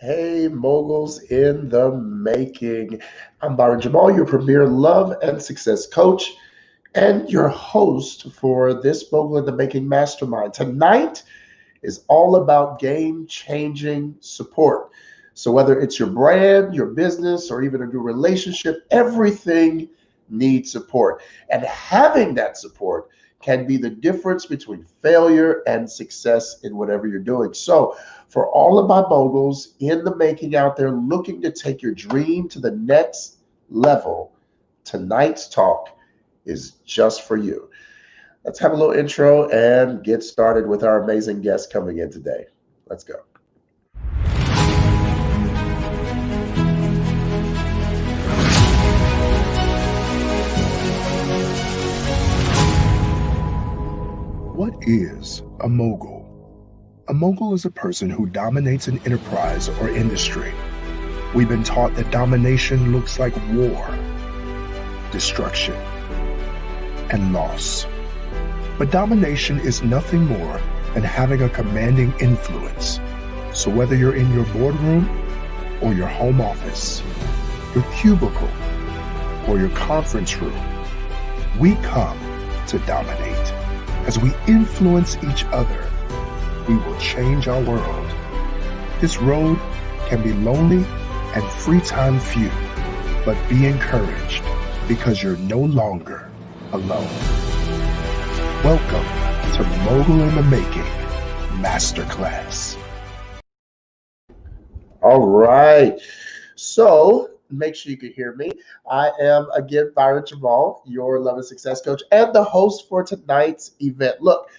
Hey, moguls in the making. I'm Byron Jamal, your premier love and success coach, and your host for this Mogul in the Making Mastermind. Tonight is all about game changing support. So, whether it's your brand, your business, or even a new relationship, everything needs support. And having that support can be the difference between failure and success in whatever you're doing. So, for all of my moguls in the making out there looking to take your dream to the next level, tonight's talk is just for you. Let's have a little intro and get started with our amazing guest coming in today. Let's go. What is a mogul? A mogul is a person who dominates an enterprise or industry. We've been taught that domination looks like war, destruction, and loss. But domination is nothing more than having a commanding influence. So whether you're in your boardroom or your home office, your cubicle or your conference room, we come to dominate. As we influence each other, we will change our world. This road can be lonely and free time few, but be encouraged because you're no longer alone. Welcome to Mogul in the Making Masterclass. All right. So make sure you can hear me. I am again Byron Jamal, your love and success coach and the host for tonight's event. Look,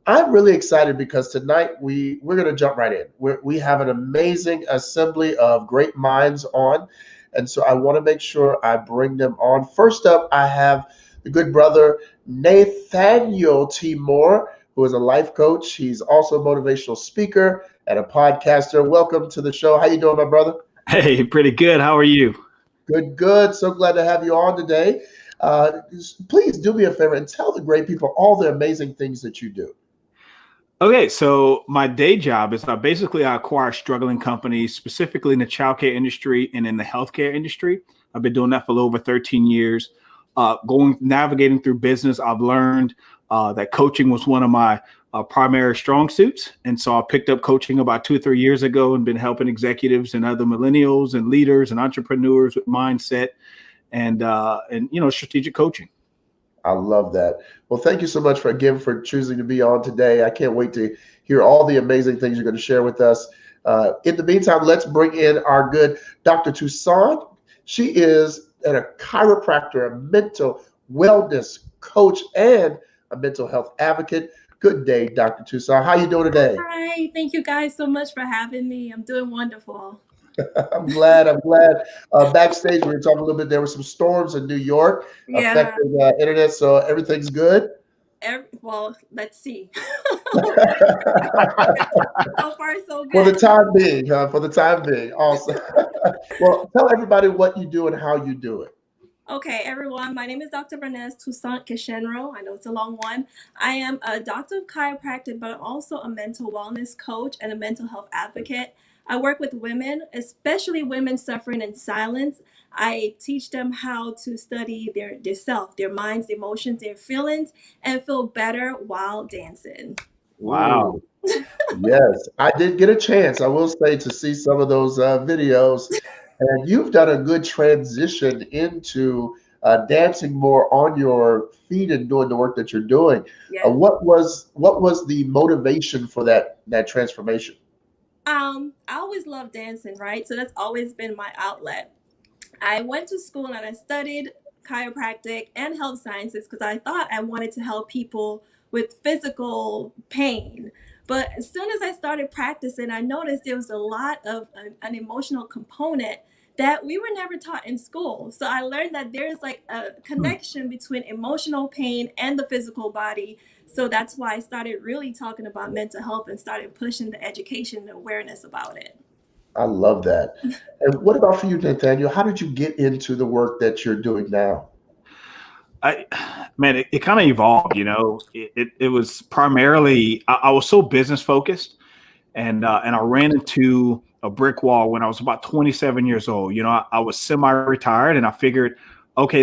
I'm really excited because tonight we're going to jump right in. We have an amazing assembly of great minds on, and so I want to make sure I bring them on. First up, I have the good brother Nathaniel T. Moore, who is a life coach. He's also a motivational speaker and a podcaster. Welcome to the show. How you doing, my brother? Hey, pretty good. How are you? Good, good. So glad to have you on today. Please do me a favor and tell the great people all the amazing things that you do. Okay, so my day job is I acquire struggling companies, specifically in the childcare industry and in the healthcare industry. I've been doing that for over 13 years. Navigating through business, I've learned that coaching was one of my primary strong suits. And so I picked up coaching about 2 or 3 years ago and been helping executives and other millennials and leaders and entrepreneurs with mindset and strategic coaching. I love that. Well, thank you so much for choosing to be on today. I can't wait to hear all the amazing things you're going to share with us. In the meantime, let's bring in our good Dr. Toussaint. She is a chiropractor, a mental wellness coach, and a mental health advocate. Good day, Dr. Toussaint. How you doing today? Hi, thank you guys so much for having me. I'm doing wonderful. I'm glad. Backstage, we were talking a little bit. There were some storms in New York affecting internet, so everything's good. Well, let's see. So far, so good. For the time being, awesome. Well, tell everybody what you do and how you do it. Okay, everyone. My name is Dr. Rennes Toussaint Kishenro. I know it's a long one. I am a doctor of chiropractic, but I'm also a mental wellness coach and a mental health advocate. I work with women, especially women suffering in silence. I teach them how to study their self, their minds, their emotions, their feelings, and feel better while dancing. Wow. Yes, I did get a chance, I will say, to see some of those videos. And you've done a good transition into dancing more on your feet and doing the work that you're doing. Yes. What was the motivation for that transformation? I always loved dancing, right? So that's always been my outlet. I went to school and I studied chiropractic and health sciences because I thought I wanted to help people with physical pain. But as soon as I started practicing, I noticed there was a lot of an emotional component that we were never taught in school. So I learned that there's like a connection between emotional pain and the physical body. So that's why I started really talking about mental health and started pushing the education and awareness about it. I love that. And what about for you, Nathaniel? How did you get into the work that you're doing now? It kind of evolved, it was primarily, I was so business focused and I ran into a brick wall when I was about 27 years old. You know, I was semi-retired, and I figured, okay,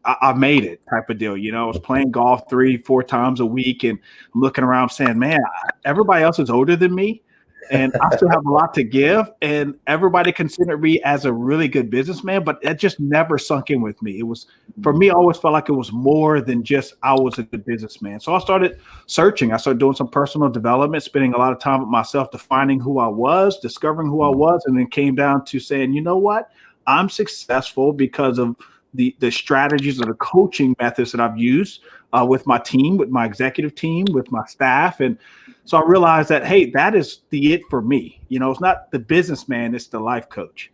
I made it type of deal. You know, I was playing golf 3-4 times a week, and I'm looking around saying, man, everybody else is older than me, and I still have a lot to give. And everybody considered me as a really good businessman, but that just never sunk in with me. It was, for me, I always felt like it was more than just I was a good businessman. So I started searching. I started doing some personal development, spending a lot of time with myself, defining who I was, discovering who I was, and then came down to saying, you know what? I'm successful because of the strategies or the coaching methods that I've used with my team, with my executive team, with my staff. And so I realized that, hey, that is it for me. You know, it's not the businessman, it's the life coach.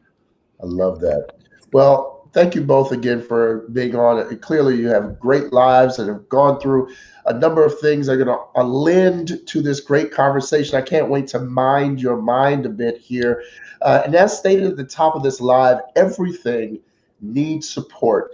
I love that. Well, thank you both again for being on. Clearly, you have great lives and have gone through a number of things that are going to lend to this great conversation. I can't wait to mind your mind a bit here. And as stated at the top of this live, everything needs support.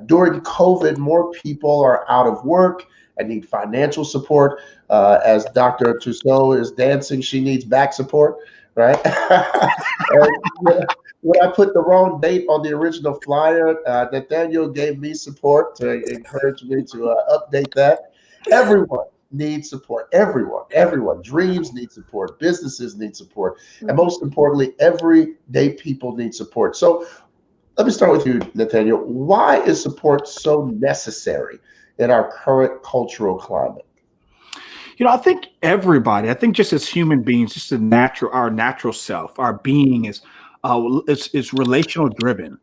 During COVID, more people are out of work and need financial support. As Dr. Toussaint is dancing, she needs back support, right? And when I put the wrong date on the original flyer, Nathaniel gave me support to encourage me to update that. Everyone needs support. Everyone. Dreams need support. Businesses need support. And most importantly, everyday people need support. So let me start with you, Nathaniel. Why is support so necessary in our current cultural climate? You know, I think just as human beings, just our natural self, our being is relational driven.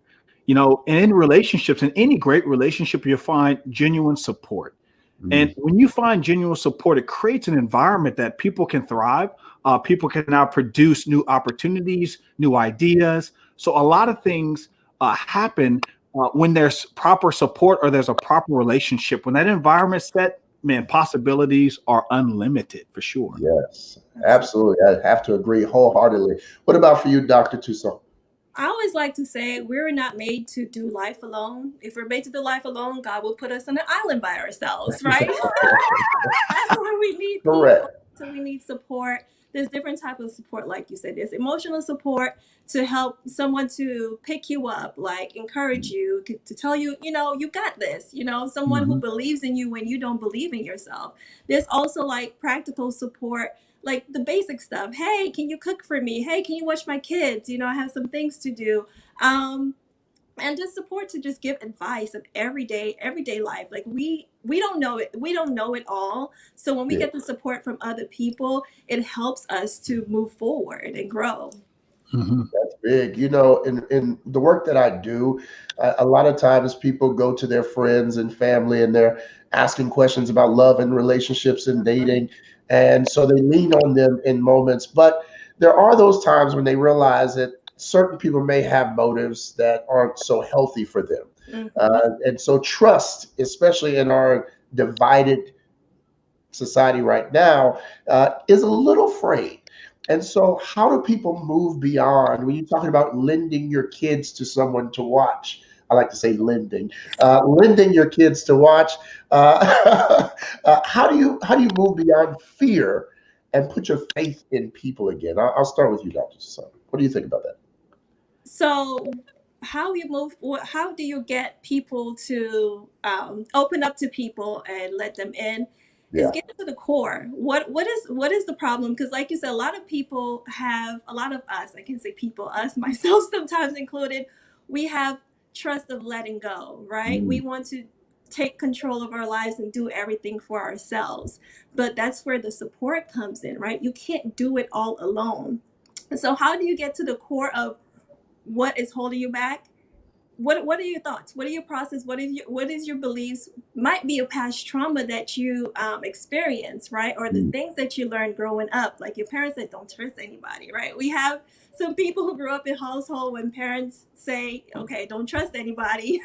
You know, and in relationships, in any great relationship, you'll find genuine support. And when you find genuine support, it creates an environment that people can thrive. People can now produce new opportunities, new ideas. So a lot of things happen when there's proper support or there's a proper relationship. When that environment's set, man, possibilities are unlimited for sure. Yes, absolutely. I have to agree wholeheartedly. What about for you, Dr. Toussaint? I always like to say we're not made to do life alone. If we're made to do life alone, God will put us on an island by ourselves, right? That's why we need people. Correct. So we need support. There's different types of support, like you said. There's emotional support to help someone to pick you up, like encourage you, to tell you, you know, you got this, you know, someone who believes in you when you don't believe in yourself. There's also like practical support, like the basic stuff. Hey, can you cook for me? Hey, can you watch my kids? You know, I have some things to do. And just support to just give advice of everyday life. Like we don't know it. We don't know it all. So when we get the support from other people, it helps us to move forward and grow. That's big. You know, in the work that I do, a lot of times people go to their friends and family and they're asking questions about love and relationships and dating. And so they lean on them in moments. But there are those times when they realize that certain people may have motives that aren't so healthy for them. And so trust, especially in our divided society right now, is a little frayed. And so how do people move beyond, when you're talking about lending your kids to someone to watch? I like to say lending your kids to watch. How do you move beyond fear and put your faith in people again? I'll start with you, Dr. Toussaint. What do you think about that? So how do you get people to open up to people and let them in? Is get to the core. What is the problem? Because like you said, a lot of us, I can say people, us, myself sometimes included, we have trust of letting go, right? We want to take control of our lives and do everything for ourselves. But that's where the support comes in, right? You can't do it all alone. So how do you get to the core of what is holding you back? What are your thoughts? What are your process? What is your beliefs? Might be a past trauma that you experience, right? Or the things that you learned growing up, like your parents said, don't trust anybody, right? We have some people who grew up in household when parents say, okay, don't trust anybody,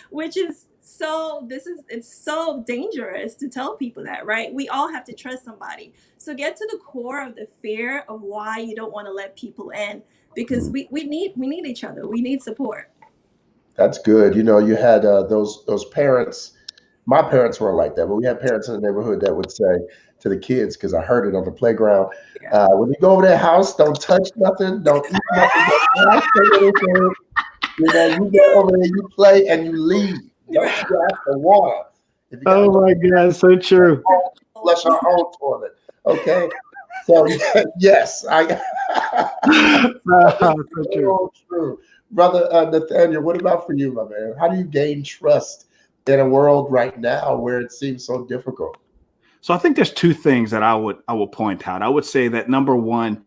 which is it's so dangerous to tell people that, right? We all have to trust somebody. So get to the core of the fear of why you don't want to let people in, because we need each other. We need support. That's good. You know, you had those parents My parents weren't like that, but we had parents in the neighborhood that would say to the kids, because I heard it on the playground, when you go over their house, don't touch nothing, don't eat nothing, don't ask for anything. You know, you go over there, you play, and you leave. Don't you ask for water. If you Oh my God, so true. Flush our own toilet. Okay. So yes, So true. so true. Brother Nathaniel, what about for you, my man? How do you gain trust in a world right now where it seems so difficult? So I think there's two things that I will point out. I would say that number one,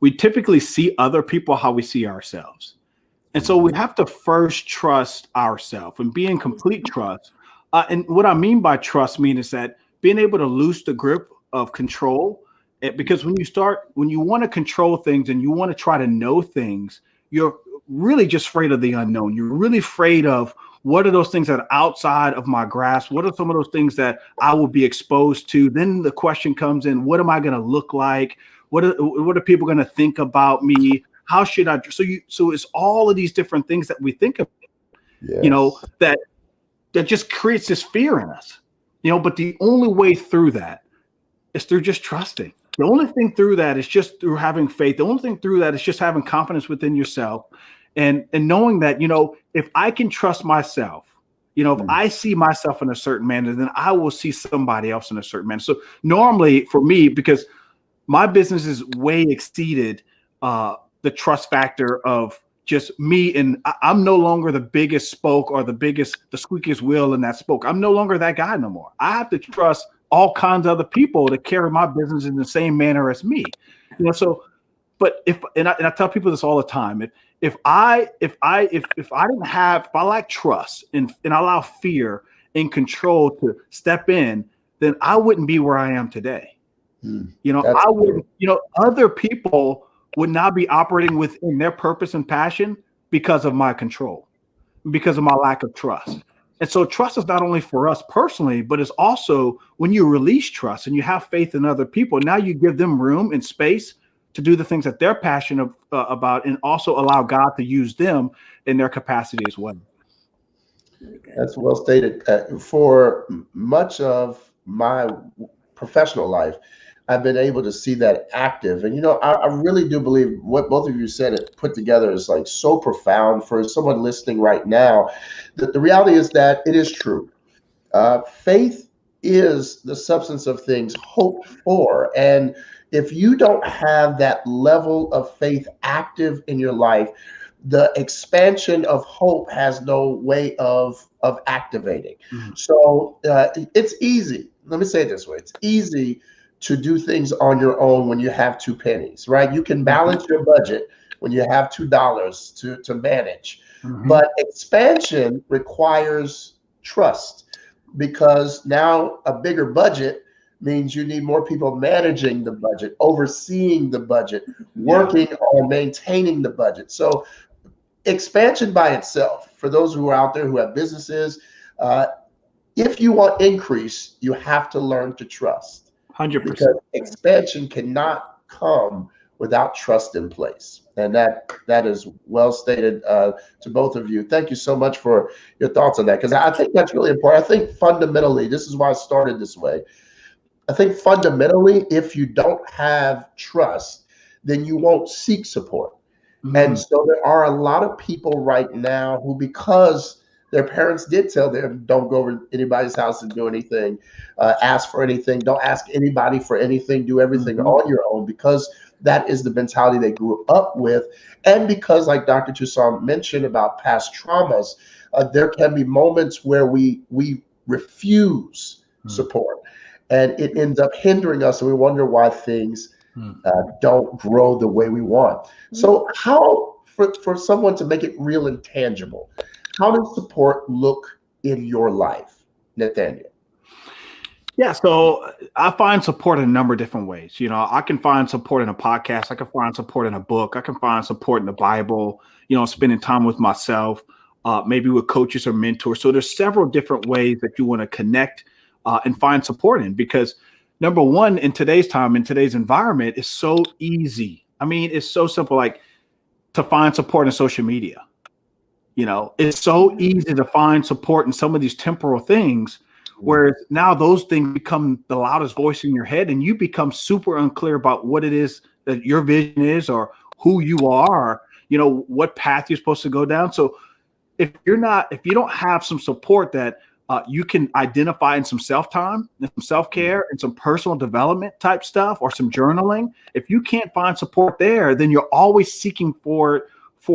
we typically see other people how we see ourselves. And so we have to first trust ourselves and be in complete trust. And what I mean by trust is that being able to loose the grip of control. Because when you want to control things and you want to try to know things, you're really just afraid of the unknown. You're really afraid of what are those things that are outside of my grasp? What are some of those things that I will be exposed to? Then the question comes in, what am I going to look like? What are people going to think about me? How should I? So it's all of these different things that we think of, that just creates this fear in us, but the only way through that is through just trusting. The only thing through that is just through having faith. The only thing through that is just having confidence within yourself and knowing that, if I can trust myself, if I see myself in a certain manner, then I will see somebody else in a certain manner. So normally for me, because my business is way exceeded the trust factor of just me, and I'm no longer the biggest spoke or the squeakiest wheel in that spoke. I'm no longer that guy no more. I have to trust all kinds of other people to carry my business in the same manner as me. But if I tell people this all the time, if I lack trust and I allow fear and control to step in, then I wouldn't be where I am today. I wouldn't, other people would not be operating within their purpose and passion because of my control, because of my lack of trust. And so trust is not only for us personally, but it's also when you release trust and you have faith in other people, now you give them room and space to do the things that they're passionate about, and also allow God to use them in their capacity as well. That's well stated. For much of my professional life, I've been able to see that active. And, I really do believe what both of you said, it put together is like so profound for someone listening right now. That the reality is that it is true. Faith is the substance of things hoped for. And if you don't have that level of faith active in your life, the expansion of hope has no way of activating. So it's easy. Let me say it this way. It's easy to do things on your own when you have 2 pennies, right? You can balance your budget when you have $2 to manage. But expansion requires trust, because now a bigger budget means you need more people managing the budget, overseeing the budget, working on maintaining the budget. So expansion by itself, for those who are out there who have businesses, if you want increase, you have to learn to trust. 100%. Because expansion cannot come without trust in place. And that is well stated to both of you. Thank you so much for your thoughts on that, because I think that's really important. I think fundamentally, this is why I started this way. I think fundamentally, if you don't have trust, then you won't seek support. And so there are a lot of people right now who, because their parents did tell them, don't go over anybody's house and do anything, ask for anything, don't ask anybody for anything, do everything on your own, because that is the mentality they grew up with. And because, like Dr. Toussaint mentioned about past traumas, there can be moments where we refuse support, and it ends up hindering us, and we wonder why things don't grow the way we want. So how, for someone to make it real and tangible, how does support look in your life, Nathaniel? Yeah, so I find support in a number of different ways. I can find support in a podcast. I can find support in a book. I can find support in the Bible, spending time with myself, maybe with coaches or mentors. So there's several different ways that you want to connect and find support in, because number one, in today's time, in today's environment, it's so easy. I mean, it's so simple, like to find support in social media. It's so easy to find support in some of these temporal things Whereas now those things become the loudest voice in your head, and you become super unclear about what it is that your vision is, or who you are, you know, what path you're supposed to go down. So if you don't have some support that you can identify in some self-time and some self-care and some personal development type stuff, or some journaling, if you can't find support there, then you're always seeking for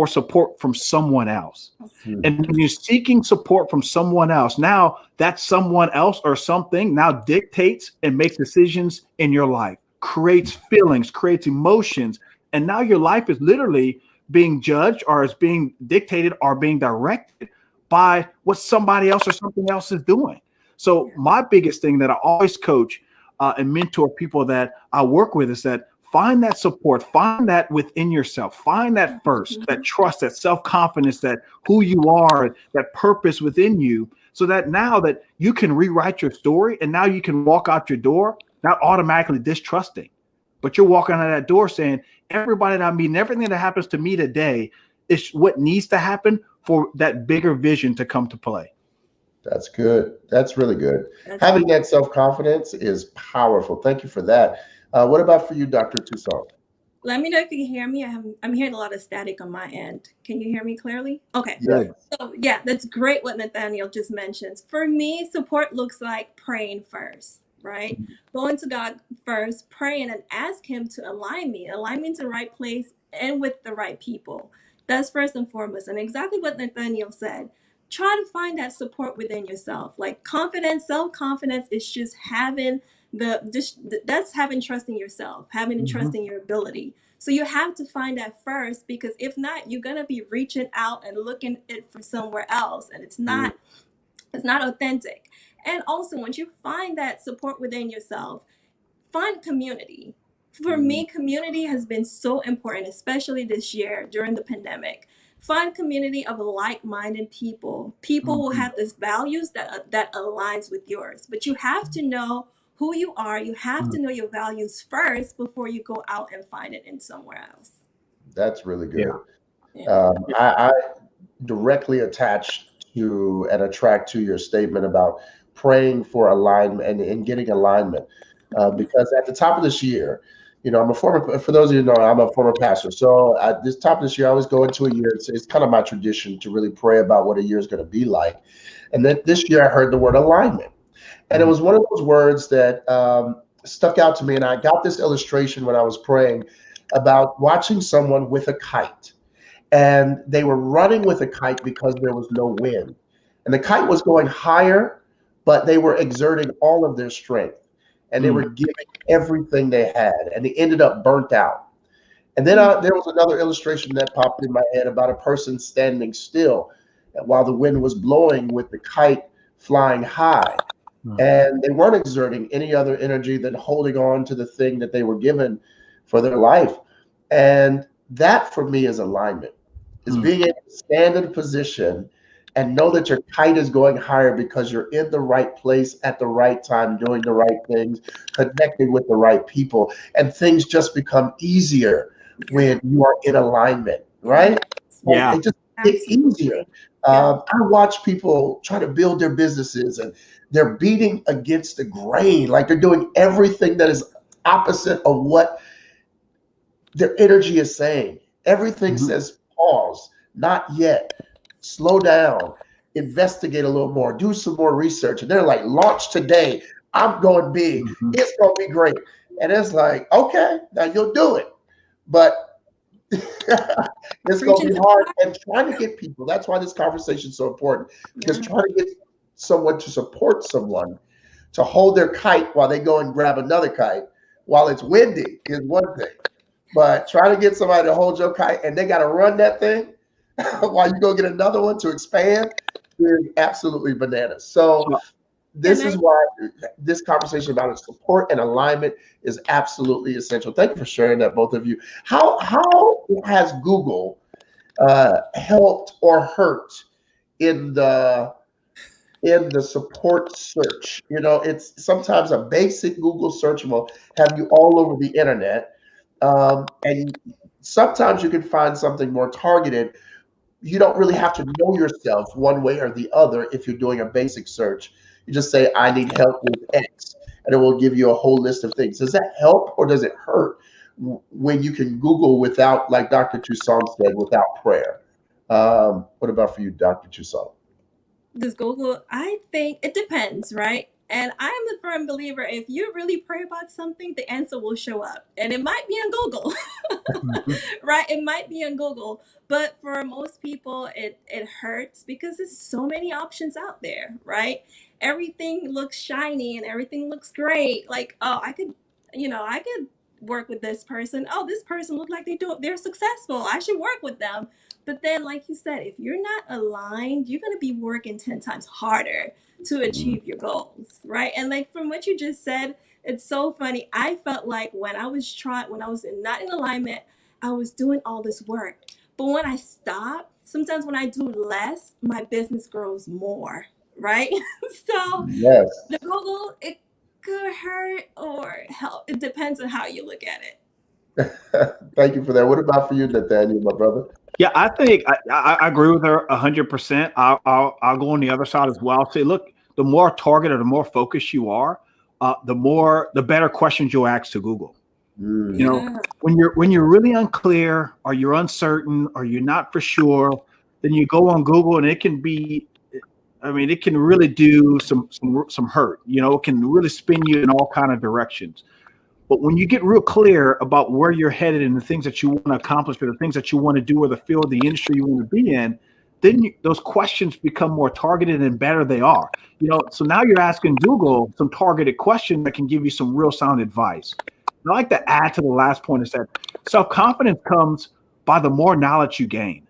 support from someone else. And when you're seeking support from someone else, now that someone else or something now dictates and makes decisions in your life, creates feelings, creates emotions. And now your life is literally being judged, or is being dictated, or being directed by what somebody else or something else is doing. So my biggest thing that I always coach and mentor people that I work with is that find that support, find that within yourself, find that first, that trust, that self-confidence, that who you are, that purpose within you, so that now that you can rewrite your story, and now you can walk out your door, not automatically distrusting, but you're walking out of that door saying, everybody that I meet and everything that happens to me today is what needs to happen for that bigger vision to come to play. That's good. That's really good. Having that self-confidence is powerful. Thank you for that. What about for you, Dr. Toussaint? Let me know if you can hear me. I'm hearing a lot of static on my end. Can you hear me clearly? Okay. Good. So yeah, that's great what Nathaniel just mentions. For me, support looks like praying first, right? Going to God first, praying and ask him to align me into the right place and with the right people. That's first and foremost. And exactly what Nathaniel said. Try to find that support within yourself. Like confidence, self-confidence is just having that's having trust in yourself, having trust in your ability. So you have to find that first, because if not, you're gonna be reaching out and looking it for somewhere else, and it's not authentic. And also, once you find that support within yourself, find community. For me, community has been so important, especially this year during the pandemic. Find community of like-minded people. People will have these values that aligns with yours, but you have to know who you are. You have to know your values first before you go out and find it in somewhere else. That's really good. I directly attached to and attract to your statement about praying for alignment and getting alignment, because at the top of this year, you know, for those of you who know, I'm a former pastor. So at this top of this year, I always go into a year. It's kind of my tradition to really pray about what a year is going to be like. And then this year I heard the word alignment. And it was one of those words that stuck out to me. And I got this illustration when I was praying about watching someone with a kite. And they were running with a kite because there was no wind. And the kite was going higher, but they were exerting all of their strength. And they were giving everything they had. And they ended up burnt out. And then there was another illustration that popped in my head about a person standing still while the wind was blowing with the kite flying high. And they weren't exerting any other energy than holding on to the thing that they were given for their life. And that for me is alignment, is being able to stand in a position and know that your kite is going higher because you're in the right place at the right time, doing the right things, connecting with the right people, and things just become easier when you are in alignment, right? Yeah. It just gets easier. I watch people try to build their businesses and they're beating against the grain, like they're doing everything that is opposite of what their energy is saying. Everything says pause, not yet, slow down, investigate a little more, do some more research. And they're like, launch today. I'm going big. It's going to be great. And it's like, okay, now you'll do it. But it's going to be hard. And trying to get people, that's why this conversation is so important, because trying to get someone to support someone to hold their kite while they go and grab another kite while it's windy is one thing. But trying to get somebody to hold your kite and they got to run that thing while you go get another one to expand is absolutely bananas. So this is why this conversation about support and alignment is absolutely essential. Thank you for sharing that, both of you. How has Google helped or hurt in the support search? You know, it's sometimes a basic Google search will have you all over the internet. And sometimes you can find something more targeted. You don't really have to know yourself one way or the other if you're doing a basic search. You just say, I need help with X, and it will give you a whole list of things. Does that help or does it hurt when you can Google without, like Dr. Toussaint said, without prayer? What about for you, Dr. Toussaint? Does Google? I think it depends, right? And I am a firm believer, if you really pray about something, the answer will show up. And it might be on Google, right? It might be on Google. But for most people, it hurts because there's so many options out there, right? Everything looks shiny and everything looks great. Like, oh, I could work with this person. Oh, this person looks like they're successful. I should work with them. But then, like you said, if you're not aligned, you're going to be working 10 times harder to achieve your goals, right? And like from what you just said, it's so funny. I felt like when I was not in alignment, I was doing all this work. But when I stop, sometimes when I do less, my business grows more, right? So Yes. the Google, it could hurt or help. It depends on how you look at it. Thank you for that. What about for you, Nathaniel, my brother? Yeah, I think I agree with her 100%. I'll go on the other side as well. Say, look, the more targeted, the more focused you are, the better questions you'll ask to Google. Mm. You know, when you're really unclear or you're uncertain or you're not for sure, then you go on Google and it can be, I mean, it can really do some hurt. You know, it can really spin you in all kind of directions. But when you get real clear about where you're headed and the things that you want to accomplish or the things that you want to do or the field, the industry you want to be in, then those questions become more targeted and better they are. You know, so now you're asking Google some targeted questions that can give you some real sound advice. And I like to add to the last point is that self-confidence comes by the more knowledge you gain.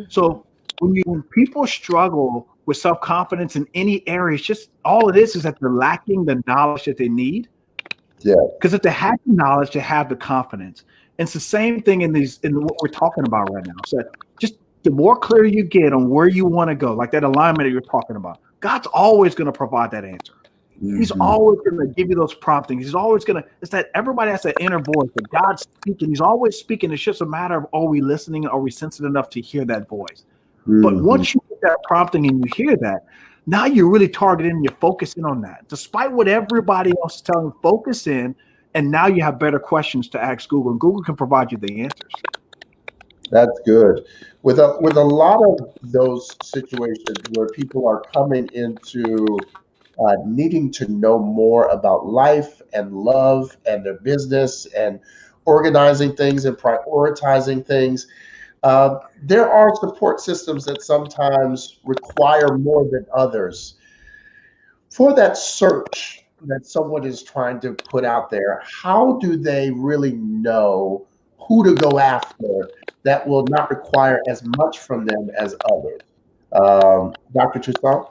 So when people struggle with self-confidence in any area, it's just all it is that they're lacking the knowledge that they need. Yeah. Because if they have the knowledge, they have the confidence. And it's the same thing in what we're talking about right now. So just the more clear you get on where you want to go, like that alignment that you're talking about, God's always going to provide that answer. Mm-hmm. He's always going to give you those promptings. He's always going to, it's that everybody has that inner voice that God's speaking. He's always speaking. It's just a matter of, are we listening? Are we sensitive enough to hear that voice? Mm-hmm. But once you get that prompting and you hear that, now you're really targeting and you're focusing on that. Despite what everybody else is telling you, focus in, and now you have better questions to ask Google, and Google can provide you the answers. That's good. With a lot of those situations where people are coming into needing to know more about life and love and their business and organizing things and prioritizing things, there are support systems that sometimes require more than others. For that search that someone is trying to put out there, how do they really know who to go after that will not require as much from them as others? Dr. Toussaint?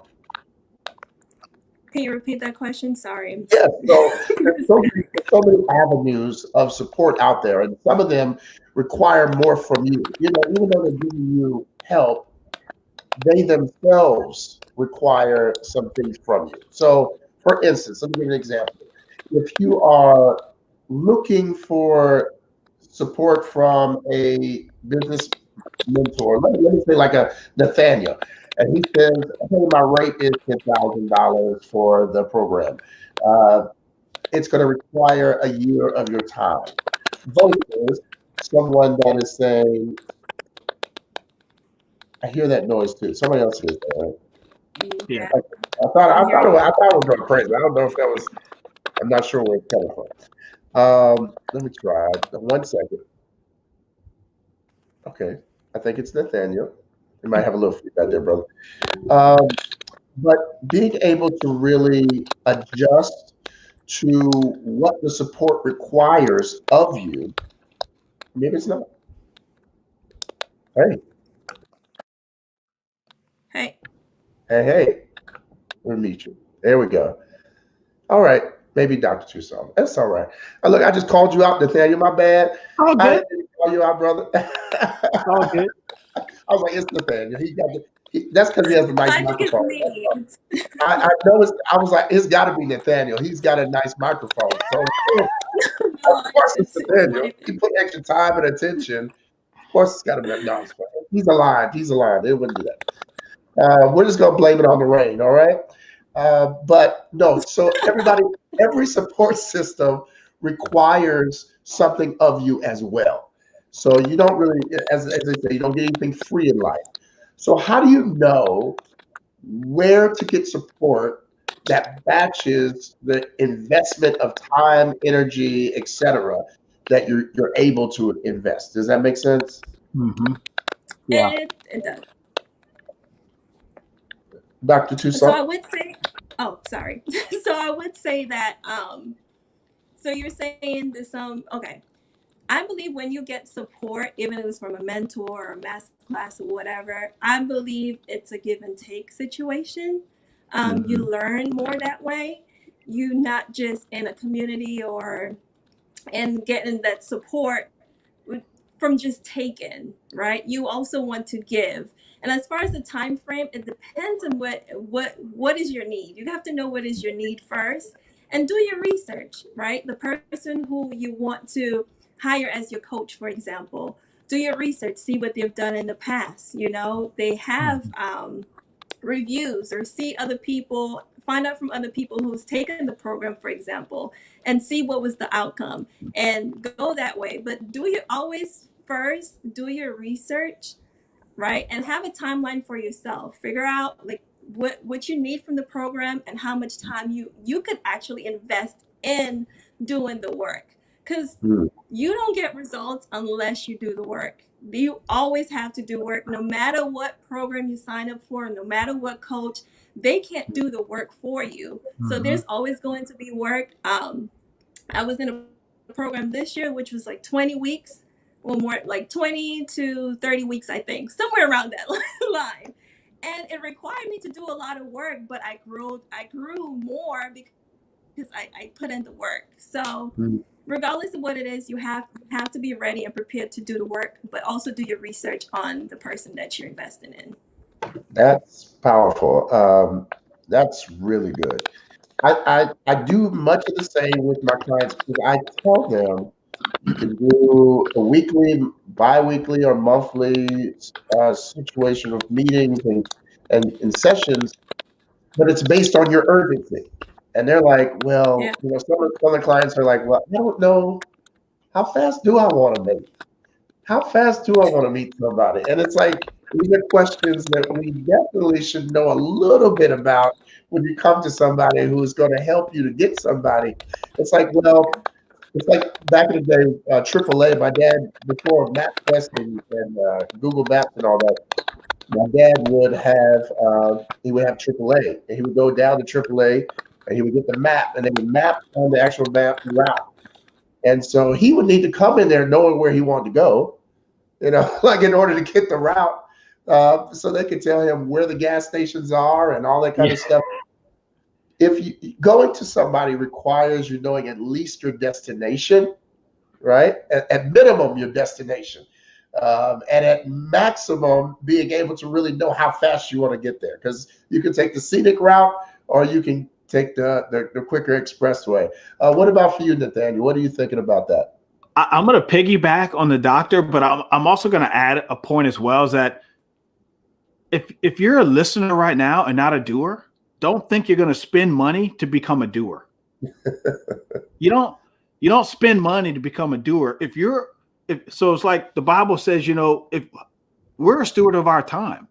Can you repeat that question? Sorry. Yeah, so there's so many avenues of support out there, and some of them require more from you. You know, even though they're giving you help, they themselves require some things from you. So, for instance, let me give you an example. If you are looking for support from a business mentor, let me say like a Nathaniel, and he says, hey, my rate is $10,000 for the program. It's going to require a year of your time. Versus someone that is saying, I hear that noise too. Somebody else hears that, right? Yeah. I thought it was going crazy. I don't know if that was, I'm not sure where it's coming from. Let me try. 1 second. Okay. I think it's Nathaniel. You might have a little feedback there, brother. But being able to really adjust to what the support requires of you, maybe it's not. Hey. Hey. We'll meet you. There we go. All right. Maybe Dr. Toussaint. That's all right. Look, I just called you out, Nathaniel. My bad. All good. I didn't call you out, brother. All good. I was like, it's Nathaniel. That's because he has a nice microphone. I noticed. I was like, it's got to be Nathaniel. He's got a nice microphone. So of course it's Nathaniel. He put extra time and attention. Of course it's got to be. No, it's fine. He's aligned. It wouldn't do that. We're just gonna blame it on the rain. All right. But no, so every support system requires something of you as well. So you don't really, as I say, you don't get anything free in life. So how do you know where to get support that matches the investment of time, energy, etc., that you're able to invest? Does that make sense? Mm-hmm. Yeah. It does. Dr. So Toussaint? I would say, oh, sorry. So I would say that, so you're saying this, okay. I believe when you get support, even if it's from a mentor or a master class or whatever, I believe it's a give and take situation. You learn more that way. You not just in a community or and getting that support from just taking, right? You also want to give. And as far as the time frame, it depends on what is your need. You have to know what is your need first and do your research, right? The person who you want to hire as your coach, for example, do your research, see what they've done in the past. You know, they have reviews, or see other people, find out from other people who's taken the program, for example, and see what was the outcome and go that way. But do you always first do your research, right? And have a timeline for yourself. Figure out like what you need from the program and how much time you could actually invest in doing the work. Because you don't get results unless you do the work. You always have to do work, no matter what program you sign up for, no matter what coach, they can't do the work for you. So there's always going to be work. I was in a program this year, which was like 20 weeks, or more, like 20 to 30 weeks, I think, somewhere around that line. And it required me to do a lot of work, but I grew more because I put in the work. So regardless of what it is, you have to be ready and prepared to do the work, but also do your research on the person that you're investing in. That's powerful. That's really good. I do much of the same with my clients because I tell them you can do a weekly, bi-weekly, or monthly situation of meetings and sessions, but it's based on your urgency. And they're like, well, Yeah. some of the clients are like, well, I don't know, how fast do I want to make? How fast do I want to meet somebody? And it's like, these are questions that we definitely should know a little bit about when you come to somebody who's going to help you to get somebody. It's like, well, it's like back in the day, AAA, my dad, before MapQuest and Google Maps and all that, my dad would have, he would have AAA, and he would go down to AAA, and he would get the map, and they would map on the actual map route. And so he would need to come in there knowing where he wanted to go, like in order to get the route, so they could tell him where the gas stations are and all that kind of stuff. If you going to somebody requires you knowing at least your destination, right? At minimum, your destination. And at maximum, being able to really know how fast you want to get there. Because you can take the scenic route or you can take the quicker expressway. What about for you, Nathaniel? What are you thinking about that? I'm going to piggyback on the doctor, but I'm also going to add a point as well, is that if you're a listener right now and not a doer, don't think you're going to spend money to become a doer. You don't spend money to become a doer. So it's like the Bible says, if we're a steward of our time,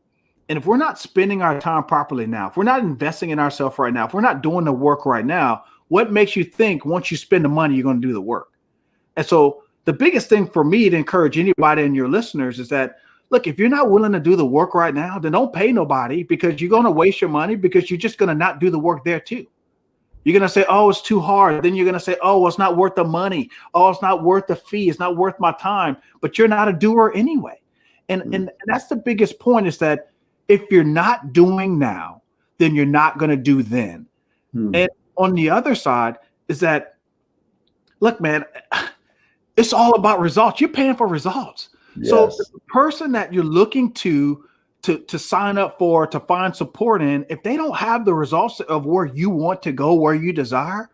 and if we're not spending our time properly now, if we're not investing in ourselves right now, if we're not doing the work right now, what makes you think once you spend the money, you're going to do the work? And so the biggest thing for me to encourage anybody and your listeners is that, look, if you're not willing to do the work right now, then don't pay nobody, because you're going to waste your money, because you're just going to not do the work there too. You're going to say, oh, it's too hard. Then you're going to say, oh, well, it's not worth the money. Oh, it's not worth the fee. It's not worth my time. But you're not a doer anyway. And that's the biggest point, is that if you're not doing now, then you're not going to do then. And on the other side is that, look, man, it's all about results. You're paying for results. Yes. So the person that you're looking to sign up for, to find support in, if they don't have the results of where you want to go, where you desire,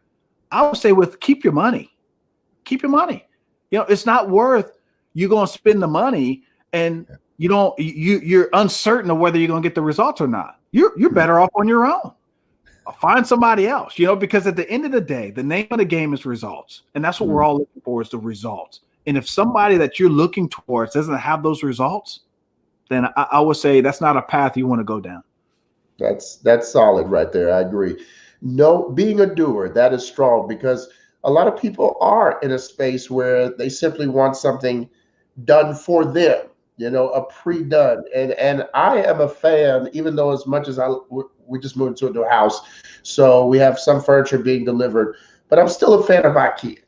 I would say keep your money. Keep your money. It's not worth you going to spend the money and you're uncertain of whether you're going to get the results or not. You're better off on your own. find somebody else, because at the end of the day, the name of the game is results. And that's what we're all looking for, is the results. And if somebody that you're looking towards doesn't have those results, then I would say that's not a path you want to go down. That's solid right there. I agree. No, being a doer, that is strong, because a lot of people are in a space where they simply want something done for them, a pre-done. And I am a fan, even though as much as we just moved into a new house, so we have some furniture being delivered, but I'm still a fan of IKEA.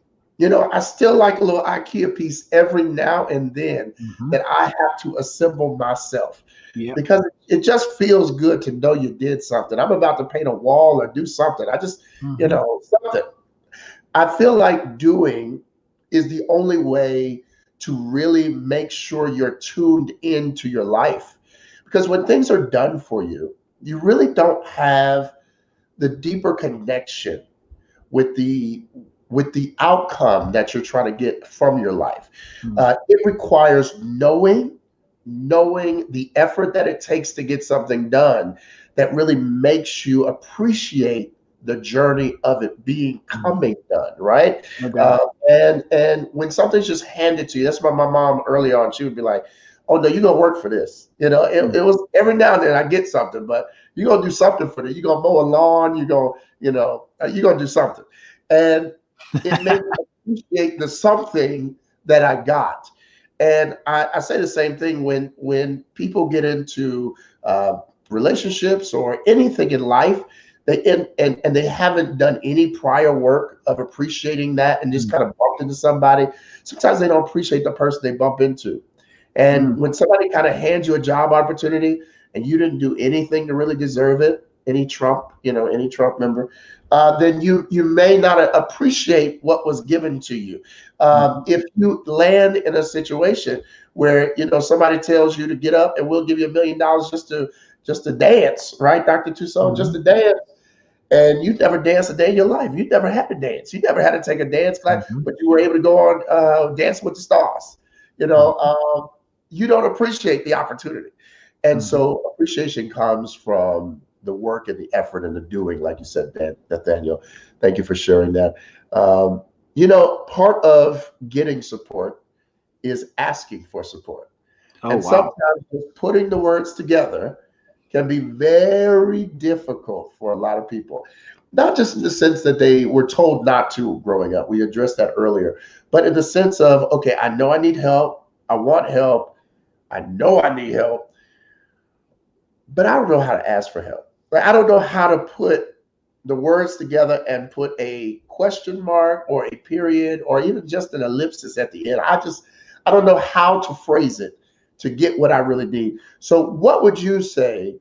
I still like a little IKEA piece every now and then that I have to assemble myself. Yeah. Because it just feels good to know you did something. I'm about to paint a wall or do something. I just, something. I feel like doing is the only way to really make sure you're tuned into your life. Because when things are done for you, you really don't have the deeper connection with the outcome that you're trying to get from your life. It requires knowing the effort that it takes to get something done that really makes you appreciate the journey of it becoming done, right? And when something's just handed to you, that's why my mom early on, she would be like, oh no, you're gonna work for this. It was every now and then I get something, but you're gonna do something for it. You're gonna mow a lawn, you're gonna do something. And it made me appreciate the something that I got. And I say the same thing when people get into relationships or anything in life, and they haven't done any prior work of appreciating that, and just kind of bumped into somebody. Sometimes they don't appreciate the person they bump into. And when somebody kind of hands you a job opportunity and you didn't do anything to really deserve it, any Trump member, then you may not appreciate what was given to you. If you land in a situation where somebody tells you to get up and we'll give you $1 million just to dance, right, Dr. Toussaint, just to dance, and you never danced a day in your life, you never had to dance, you never had to take a dance class, but you were able to go on Dancing with the Stars. You don't appreciate the opportunity, and so appreciation comes from the work and the effort and the doing, like you said, Nathaniel. Thank you for sharing that. Part of getting support is asking for support. Sometimes just putting the words together can be very difficult for a lot of people. Not just in the sense that they were told not to growing up. We addressed that earlier. But in the sense of, okay, I know I need help. I want help. I know I need help. But I don't know how to ask for help. I don't know how to put the words together and put a question mark or a period or even just an ellipsis at the end. I don't know how to phrase it to get what I really need. So what would you say,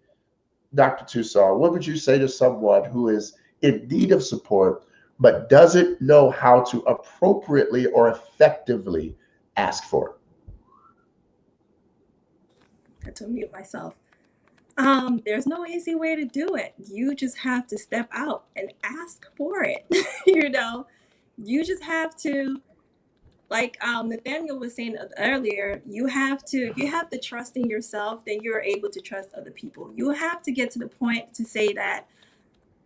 Dr. Toussaint, what would you say to someone who is in need of support but doesn't know how to appropriately or effectively ask for it? I had to mute myself. There's no easy way to do it. You just have to step out and ask for it. You just have to, like Nathaniel was saying earlier, if you have the trust in yourself, then you're able to trust other people. You have to get to the point to say that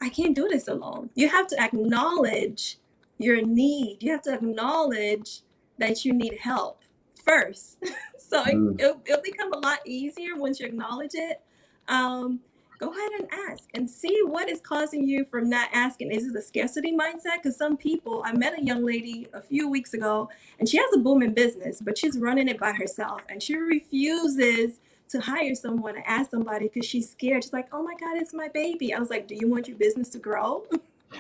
I can't do this alone. You have to acknowledge your need. You have to acknowledge that you need help first. So it'll become a lot easier once you acknowledge it. Go ahead and ask and see what is causing you from not asking. Is it a scarcity mindset? Because some people, I met a young lady a few weeks ago, and she has a booming business, but she's running it by herself, and she refuses to hire someone and ask somebody because she's scared. She's like, oh my God, it's my baby. I was like, do you want your business to grow?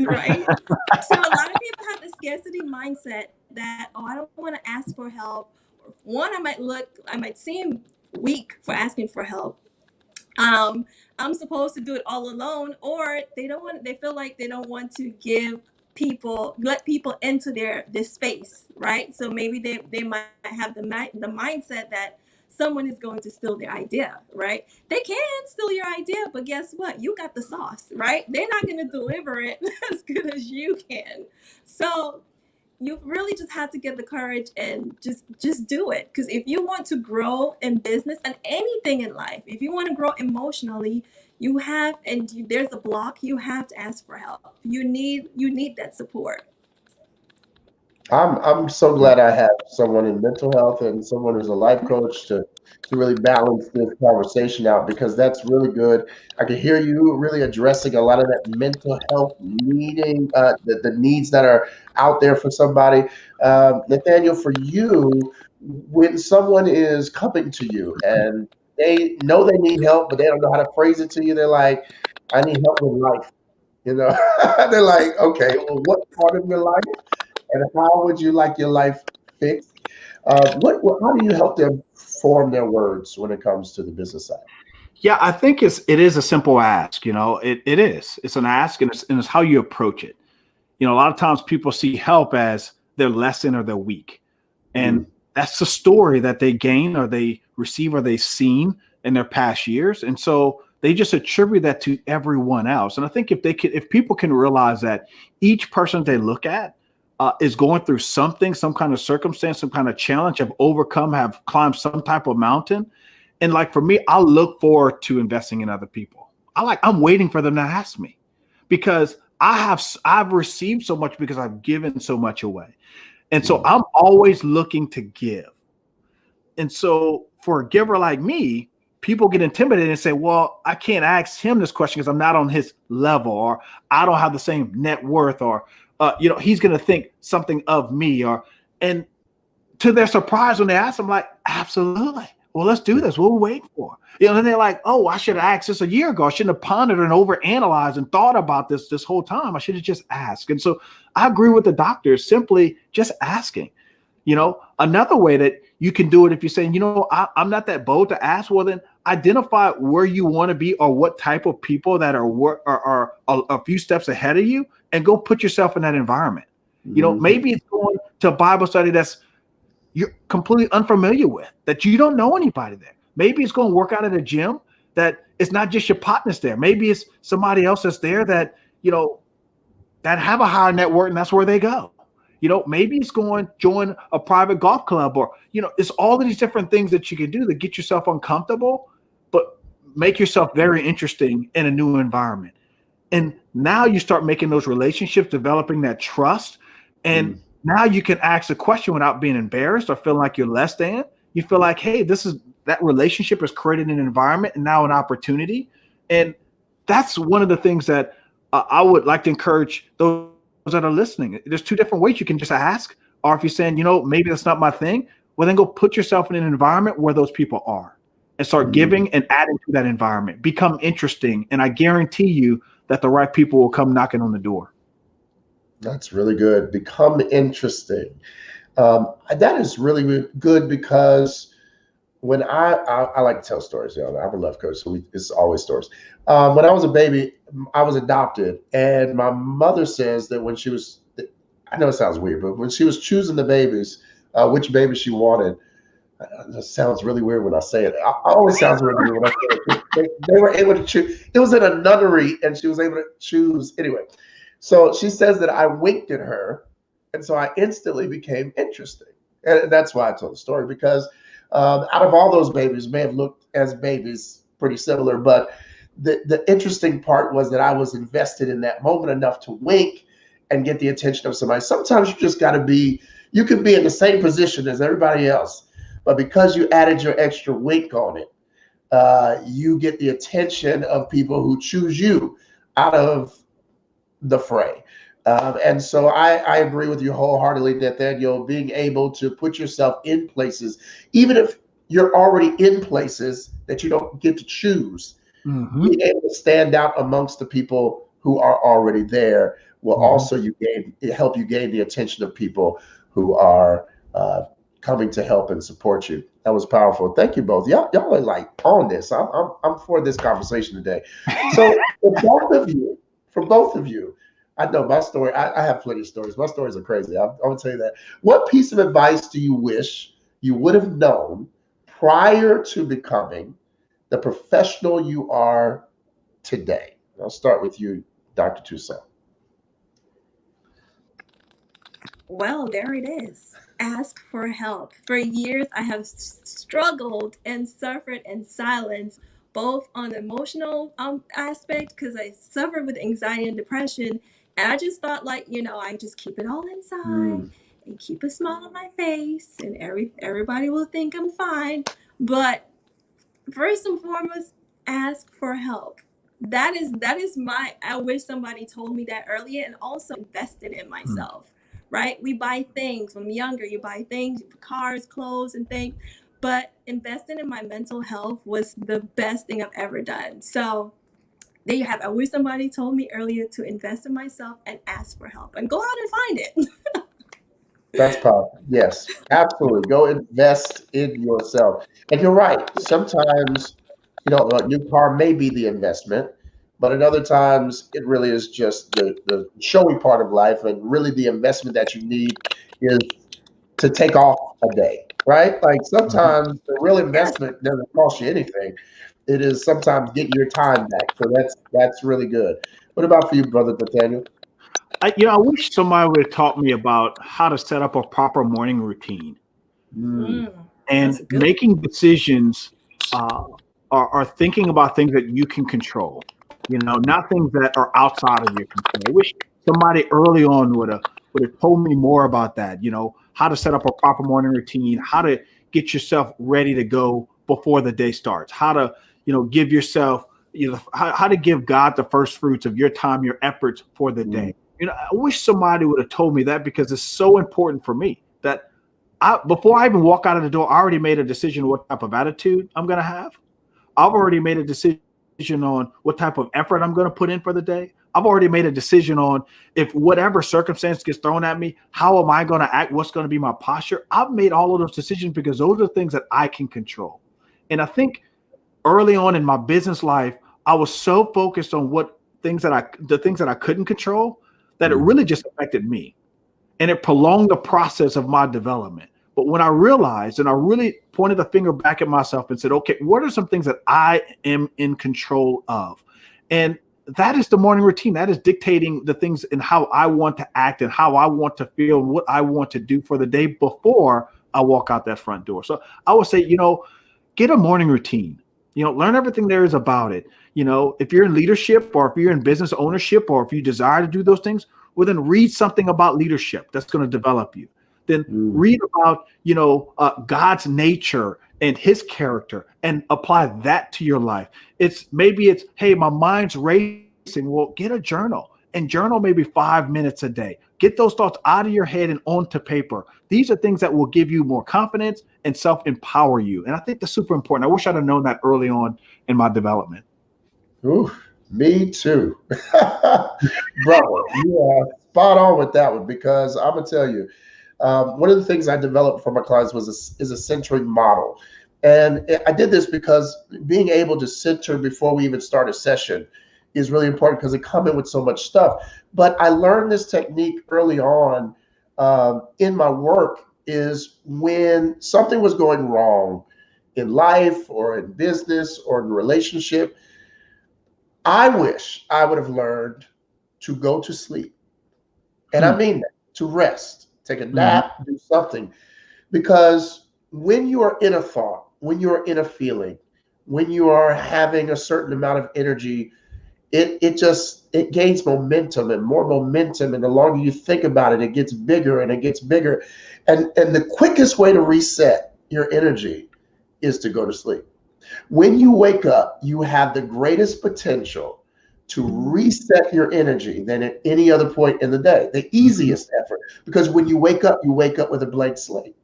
Right? So a lot of people have the scarcity mindset that, oh, I don't want to ask for help. One, I might seem weak for asking for help. I'm supposed to do it all alone, or they feel like they don't want to let people into this space, right? So maybe they might have the mindset that someone is going to steal their idea, right? They can steal your idea, but guess what? You got the sauce, right? They're not going to deliver it as good as you can. So you really just have to get the courage and just do it. Because if you want to grow in business and anything in life, if you want to grow emotionally, you have, and there's a block, you have to ask for help. You need that support. I'm so glad I have someone in mental health and someone who's a life coach to really balance this conversation out, because that's really good. I can hear you really addressing a lot of that mental health needing the needs that are out there for somebody. Nathaniel, for you, when someone is coming to you and they know they need help, but they don't know how to phrase it to you, they're like, I need help with life. You know, they're like, okay, well, what part of your life? And how would you like your life fixed? How do you help them form their words when it comes to the business side? Yeah, I think it is a simple ask. It is. It's an ask, and it's how you approach it. A lot of times people see help as their lesson or their weak, and that's the story that they gain or they receive or they've seen in their past years, and so they just attribute that to everyone else. And I think if people can realize that each person they look at is going through something, some kind of circumstance, some kind of challenge, have overcome, have climbed some type of mountain. And like for me, I look forward to investing in other people. I'm waiting for them to ask me, because I've received so much because I've given so much away. And so I'm always looking to give. And so for a giver like me, people get intimidated and say, well, I can't ask him this question because I'm not on his level, or I don't have the same net worth, or he's going to think something of me, and to their surprise, when they ask, I'm like, absolutely. Well, let's do this. What are we waiting for? And they're like, oh, I should have asked this a year ago. I shouldn't have pondered and overanalyzed and thought about this whole time. I should have just asked. And so I agree with the doctor, simply just asking. Another way that you can do it, if you're saying, I'm not that bold to ask, well, then identify where you want to be or what type of people that are a few steps ahead of you, and go put yourself in that environment. Maybe it's going to a Bible study that's you're completely unfamiliar with, that you don't know anybody there. Maybe it's going to work out at a gym that it's not just your partners there. Maybe it's somebody else that's there that, that have a higher network, and that's where they go. Maybe it's going to join a private golf club, or, it's all of these different things that you can do to get yourself uncomfortable, but make yourself very interesting in a new environment. And now you start making those relationships, developing that trust. And now you can ask a question without being embarrassed or feeling like you're less than. You feel like, hey, that relationship has created an environment and now an opportunity. And that's one of the things that I would like to encourage those that are listening. There's two different ways you can just ask, or if you're saying, maybe that's not my thing, well, then go put yourself in an environment where those people are and start giving and adding to that environment. Become interesting. And I guarantee you that the right people will come knocking on the door. That's really good. Become interesting. That is really good, because when I like to tell stories, I'm a love coach, so it's always stories. When I was a baby, I was adopted, and my mother says that when she was, I know it sounds weird, but when she was choosing the babies, which baby she wanted, it sounds really weird when I say it. I always sounds weird to me when I say it. They were able to choose. It was in a nunnery, and she was able to choose anyway. So she says that I winked at her, and so I instantly became interesting. And that's why I told the story, because out of all those babies, may have looked as babies pretty similar, but the interesting part was that I was invested in that moment enough to wink and get the attention of somebody. Sometimes you just got to you can be in the same position as everybody else, but because you added your extra wink on it, you get the attention of people who choose you out of the fray. And so I agree with you wholeheartedly, Nathaniel, being able to put yourself in places, even if you're already in places that you don't get to choose, being able to stand out amongst the people who are already there will also help you gain the attention of people who are coming to help and support you. That was powerful. Thank you both. Y'all are like on this. I'm for this conversation today. So for both of you, I know my story. I have plenty of stories. My stories are crazy. I'm going to tell you that. What piece of advice do you wish you would have known prior to becoming the professional you are today? I'll start with you, Dr. Toussaint. Well, there it is. Ask for help. For years, I have struggled and suffered in silence, both on the emotional aspect, because I suffered with anxiety and depression. And I just thought, like, I just keep it all inside Mm. and keep a smile on my face, and everybody will think I'm fine. But first and foremost, ask for help. That is my, I wish somebody told me that earlier, and also invested in myself. Right? We buy things when we're younger, you buy things, cars, clothes, and things. But investing in my mental health was the best thing I've ever done. So there you have it. I wish somebody told me earlier to invest in myself and ask for help and go out and find it. That's powerful. Yes, absolutely. Go invest in yourself. And you're right. Sometimes, a new car may be the investment, but at other times it really is just the showy part of life. And really the investment that you need is to take off a day, right? Like sometimes the real Yes. investment doesn't cost you anything. It is sometimes getting your time back. So that's really good. What about for you, brother Nathaniel? I wish somebody would have taught me about how to set up a proper morning routine Mm, That's and a good making decisions uh, are thinking about things that you can control, not things that are outside of your control. I wish somebody early on would have told me more about that, how to set up a proper morning routine, how to get yourself ready to go before the day starts, how to, give yourself, how to give God the first fruits of your time, your efforts for the mm, day. I wish somebody would have told me that because it's so important for me that before I even walk out of the door, I already made a decision what type of attitude I'm going to have. I've already made a decision on what type of effort I'm going to put in for the day. I've already made a decision on if whatever circumstance gets thrown at me, how am I going to act? What's going to be my posture? I've made all of those decisions because those are things that I can control. And I think early on in my business life, I was so focused on the things that I couldn't control that it mm. really just affected me. And it prolonged the process of my development. But when I realized and I really pointed the finger back at myself and said, okay, what are some things that I am in control of? And that is the morning routine. That is dictating the things and how I want to act and how I want to feel and what I want to do for the day before I walk out that front door. So I would say, get a morning routine. Learn everything there is about it. If you're in leadership or if you're in business ownership or if you desire to do those things, well, then read something about leadership that's going to develop you. Then Mm. read about, God's nature and his character and apply that to your life. Maybe it's, hey, my mind's racing. Well, get a journal and journal maybe 5 minutes a day. Get those thoughts out of your head and onto paper. These are things that will give you more confidence and self-empower you. And I think that's super important. I wish I'd have known that early on in my development. Ooh, me too. Brother, you are spot on with that one because I'm gonna tell you, one of the things I developed for my clients is a centering model, and I did this because being able to center before we even start a session is really important because they come in with so much stuff. But I learned this technique early on in my work is when something was going wrong in life or in business or in relationship. I wish I would have learned to go to sleep. And I mean that, to rest, take a Mhm. nap, do something. Because when you are in a thought, when you are in a feeling, when you are having a certain amount of energy, it gains momentum and more momentum. And the longer you think about it, it gets bigger and it gets bigger. And the quickest way to reset your energy is to go to sleep. When you wake up, you have the greatest potential to reset your energy than at any other point in the day, the Mhm. easiest effort. Because when you wake up with a blank slate.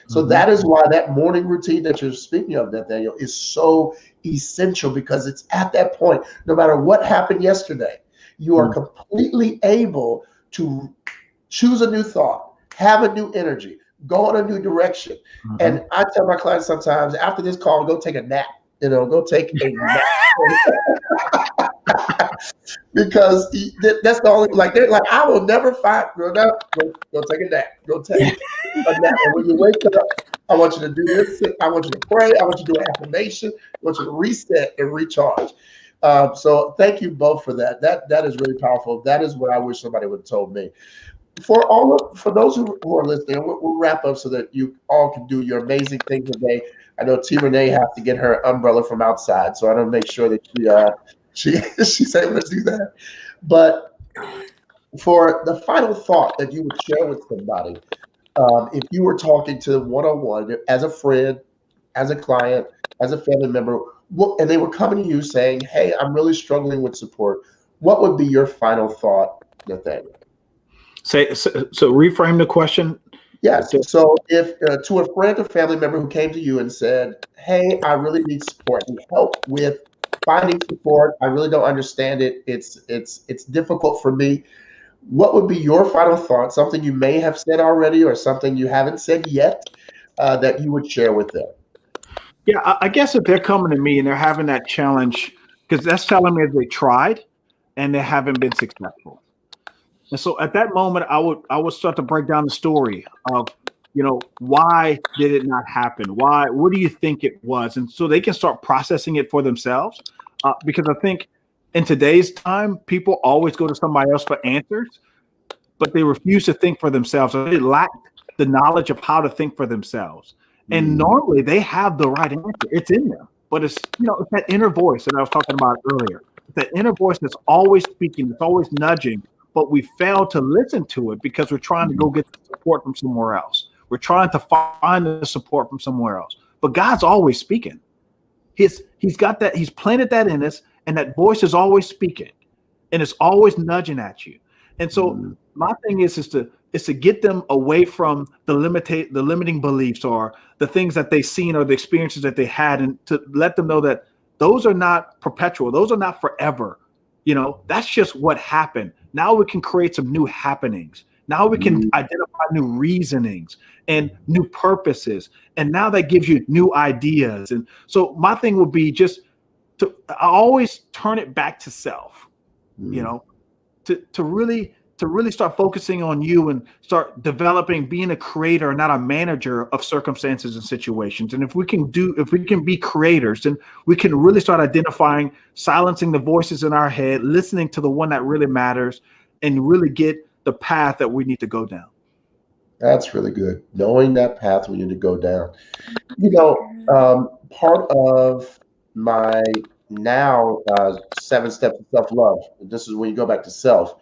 So Mhm. that is why that morning routine that you're speaking of, Nathaniel, is so essential because it's at that point, no matter what happened yesterday, you are Mhm. completely able to choose a new thought, have a new energy, go in a new direction. And Mhm. I tell my clients sometimes after this call, go take a nap. Go take a nap because that's the only like they're like I will never find go take a nap, go take a nap. And when you wake up, I want you to do this. I want you to pray. I want you to do an affirmation. I want you to reset and recharge. So thank you both for that. That is really powerful. That is what I wish somebody would have told me. for those who are listening, we'll wrap up so that you all can do your amazing things today. I know T Renee has to get her umbrella from outside, so I don't make sure that she she's able to do that. But for the final thought that you would share with somebody, if you were talking to them one-on-one as a friend, as a client, as a family member, and they were coming to you saying, "Hey, I'm really struggling with support," what would be your final thought, Nathaniel? So reframe the question. Yes. So if to a friend or family member who came to you and said, "Hey, I really need support and help with finding support. I really don't understand it. It's difficult for me." What would be your final thought? Something you may have said already, or something you haven't said yet, that you would share with them? Yeah, I guess if they're coming to me and they're having that challenge, because that's telling me they tried and they haven't been successful. And so at that moment, I would start to break down the story of, why did it not happen? Why? What do you think it was? And so they can start processing it for themselves. Because I think in today's time, people always go to somebody else for answers, but they refuse to think for themselves. So they lack the knowledge of how to think for themselves. And normally they have the right answer. It's in them. But it's that inner voice that I was talking about earlier. That inner voice that's always speaking, it's always nudging, but we fail to listen to it because we're trying to go get the support from somewhere else. We're trying to find the support from somewhere else. But God's always speaking. He's got that, he's planted that in us, and that voice is always speaking, and it's always nudging at you. And so my thing is to get them away from the limiting beliefs or the things that they've seen or the experiences that they had, and to let them know that those are not perpetual. Those are not forever. That's just what happened. Now we can create some new happenings. Now we can identify new reasonings and new purposes. And now that gives you new ideas. And so my thing would be just I always turn it back to self, to really start focusing on you and start developing, being a creator, not a manager of circumstances and situations. And if we can be creators, then we can really start identifying, silencing the voices in our head, listening to the one that really matters, and really get the path that we need to go down. That's really good. Knowing that path we need to go down. Part of my now 7 steps of self-love. This is when you go back to self.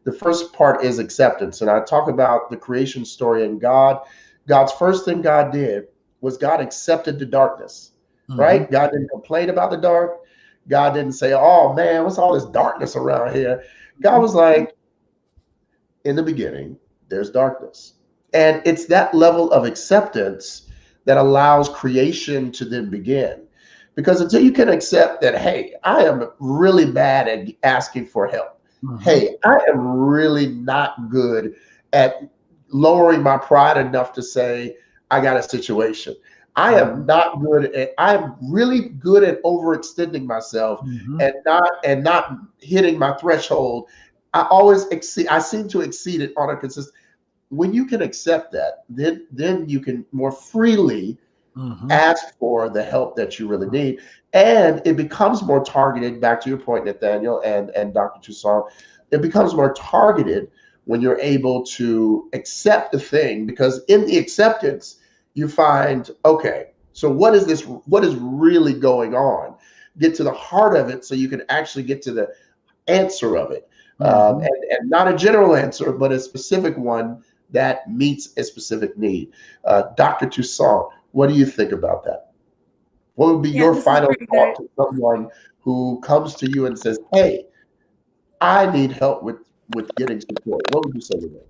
The first part is acceptance. And I talk about the creation story and God's first thing God did was God accepted the darkness, right? God didn't complain about the dark. God didn't say, "Oh man, what's all this darkness around here?" God was like, "In the beginning, there's darkness." And it's that level of acceptance that allows creation to then begin. Because until you can accept that, hey, I am really bad at asking for help. Hey, I am really not good at lowering my pride enough to say, I got a situation. I'm really good at overextending myself and not hitting my threshold. I seem to exceed it on a consistent. When you can accept that, then you can more freely ask for the help that you really need. And it becomes more targeted, back to your point, Nathaniel and Dr. Toussaint, it becomes more targeted when you're able to accept the thing, because in the acceptance, you find, okay, so what is really going on? Get to the heart of it so you can actually get to the answer of it. And not a general answer, but a specific one that meets a specific need. Dr. Toussaint, what do you think about that? What would be your final thought to someone who comes to you and says, "Hey, I need help with getting support"? What would you say to them?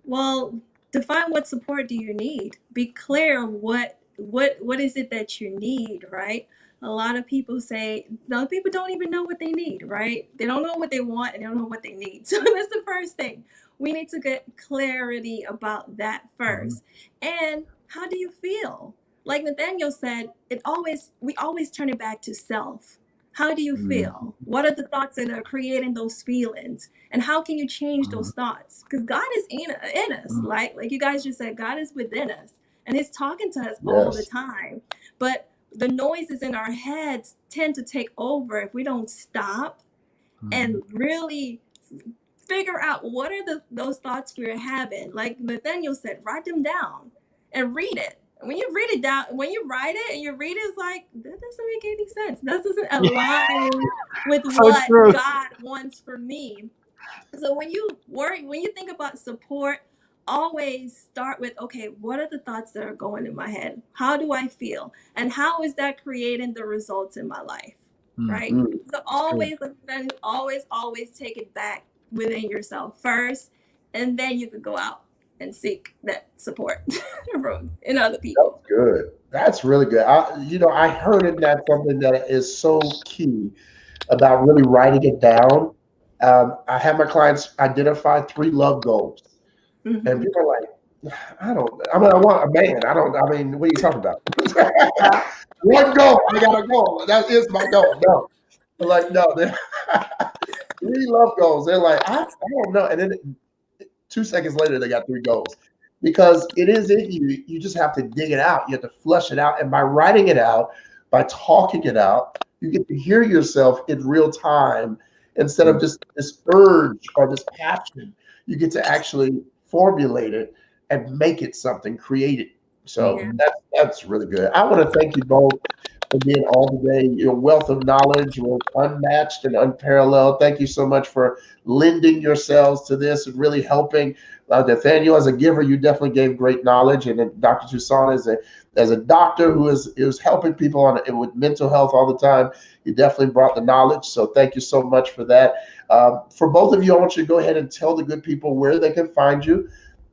Well, define what support do you need. Be clear on what is it that you need, right? A lot of people people don't even know what they need, right? They don't know what they want and they don't know what they need. So that's the first thing. We need to get clarity about that first. And how do you feel? Like Nathaniel said, we always turn it back to self. How do you feel? What are the thoughts that are creating those feelings? And how can you change those thoughts? Because God is in us. Like you guys just said, God is within us. And he's talking to us all the time. But the noises in our heads tend to take over if we don't stop and really figure out what are those thoughts we're having. Like Nathaniel said, write them down and read it. When you read it down, when you write it and you read it, it's like, that doesn't make any sense. That doesn't align with So what true. God wants for me. So when you think about support, always start with, okay, what are the thoughts that are going in my head? How do I feel? And how is that creating the results in my life? Right? So always take it back within yourself first, and then you can go out and seek that support from in other people. That's good. That's really good. I heard in that something that is so key about really writing it down. I have my clients identify 3 love goals, and people are like, I want a man. I mean, what are you talking about? One goal. I got a goal. That is my goal. No. I'm like, no, 3 love goals. They're like, I don't know. And then 2 seconds later, they got 3 goals. Because it is in you. You just have to dig it out. You have to flush it out. And by writing it out, by talking it out, you get to hear yourself in real time instead of just this urge or this passion. You get to actually formulate it and make it something, create it. So that's really good. I want to thank you both for being on today. Your wealth of knowledge was unmatched and unparalleled. Thank you so much for lending yourselves to this and really helping. Nathaniel, as a giver, you definitely gave great knowledge, and then Dr. Toussaint as a doctor who is helping people with mental health all the time. You definitely brought the knowledge. So thank you so much for that. For both of you, I want you to go ahead and tell the good people where they can find you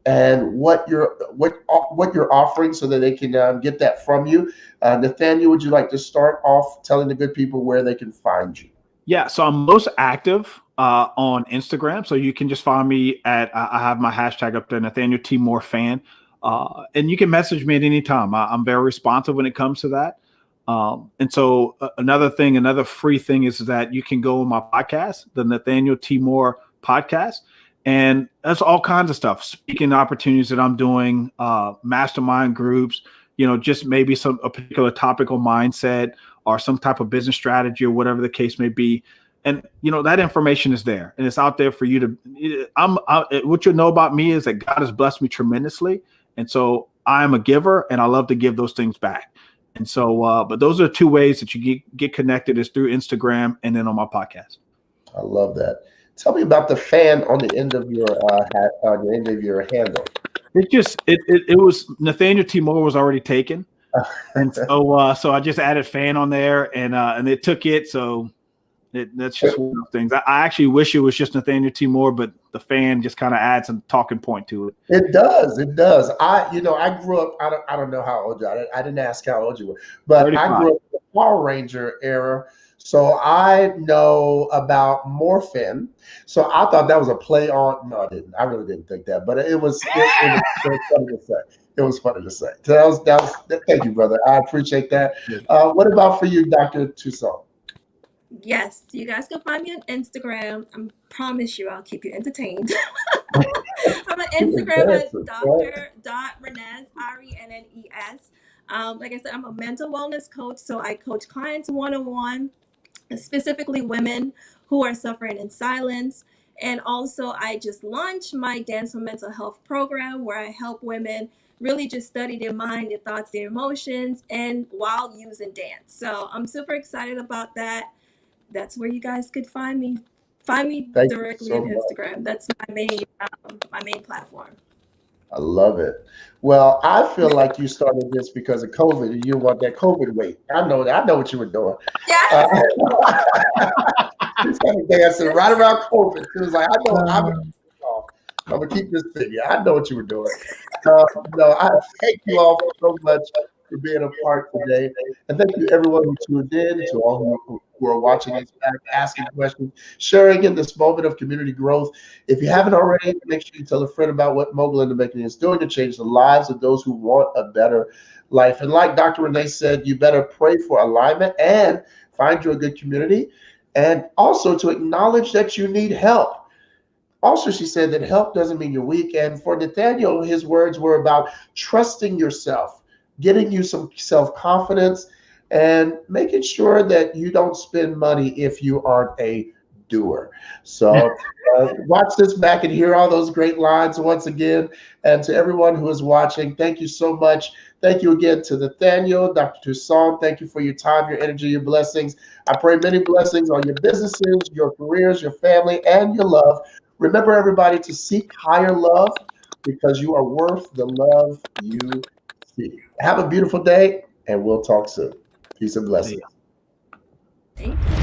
and what you're offering so that they can get that from you. Nathaniel, would you like to start off telling the good people where they can find you? Yeah, so I'm most active on Instagram. So you can just find me at, I have my hashtag up there, Nathaniel T. Moore fan. And you can message me at any time. I'm very responsive when it comes to that. And so another free thing is that you can go on my podcast, the Nathaniel T. Moore podcast. And that's all kinds of stuff, speaking opportunities that I'm doing, mastermind groups, just maybe a particular topical mindset or some type of business strategy or whatever the case may be. And, that information is there and it's out there for you to, what you'll know about me is that God has blessed me tremendously. And so I am a giver and I love to give those things back. And so, but those are 2 ways that you get connected is through Instagram and then on my podcast. I love that. Tell me about the fan on the end of your handle. It was Nathaniel T. Moore was already taken. And so I just added fan on there and it took it. So that's just one of those things. I actually wish it was just Nathaniel T. Moore, but the fan just kind of adds a talking point to it. It does. I grew up, I don't know how old you are. I didn't ask how old you were, but 35. I grew up in the Power Ranger era. So I know about Morphin. So I thought that was a play on. No, I didn't. I really didn't think that, but it was funny to say. It was funny to say. So that was thank you, brother. I appreciate that. What about for you, Dr. Toussaint? Yes, you guys can find me on Instagram. I promise you I'll keep you entertained. I'm on Instagram at Dr.Rennes, RENNES. Like I said, I'm a mental wellness coach, so I coach clients one-on-one, specifically women who are suffering in silence. And also I just launched my Dance for Mental Health program where I help women really just study their mind, their thoughts, their emotions, and while using dance. So I'm super excited about that. That's where you guys could find me. Find me directly on Instagram. That's my main platform. I love it. Well, I feel like you started this because of COVID and you want that COVID weight. I know what you were doing. Yeah. You started dancing right around COVID. It was like, I'm gonna keep this thing. Yeah, I know what you were doing. No, I thank you all so much for being a part today. And thank you everyone who tuned in, to all who are watching us back, asking questions, sharing in this moment of community growth. If you haven't already, make sure you tell a friend about what Mogul in the Making is doing to change the lives of those who want a better life. And like Dr. Renee said, you better pray for alignment and find you a good community. And also to acknowledge that you need help. Also, she said that help doesn't mean you're weak. And for Nathaniel, his words were about trusting yourself, getting you some self-confidence, and making sure that you don't spend money if you aren't a doer. So watch this back and hear all those great lines once again. And to everyone who is watching, thank you so much. Thank you again to Nathaniel, Dr. Toussaint. Thank you for your time, your energy, your blessings. I pray many blessings on your businesses, your careers, your family, and your love. Remember, everybody, to seek higher love because you are worth the love you seek. Have a beautiful day, and we'll talk soon. Peace and blessings. Thank you.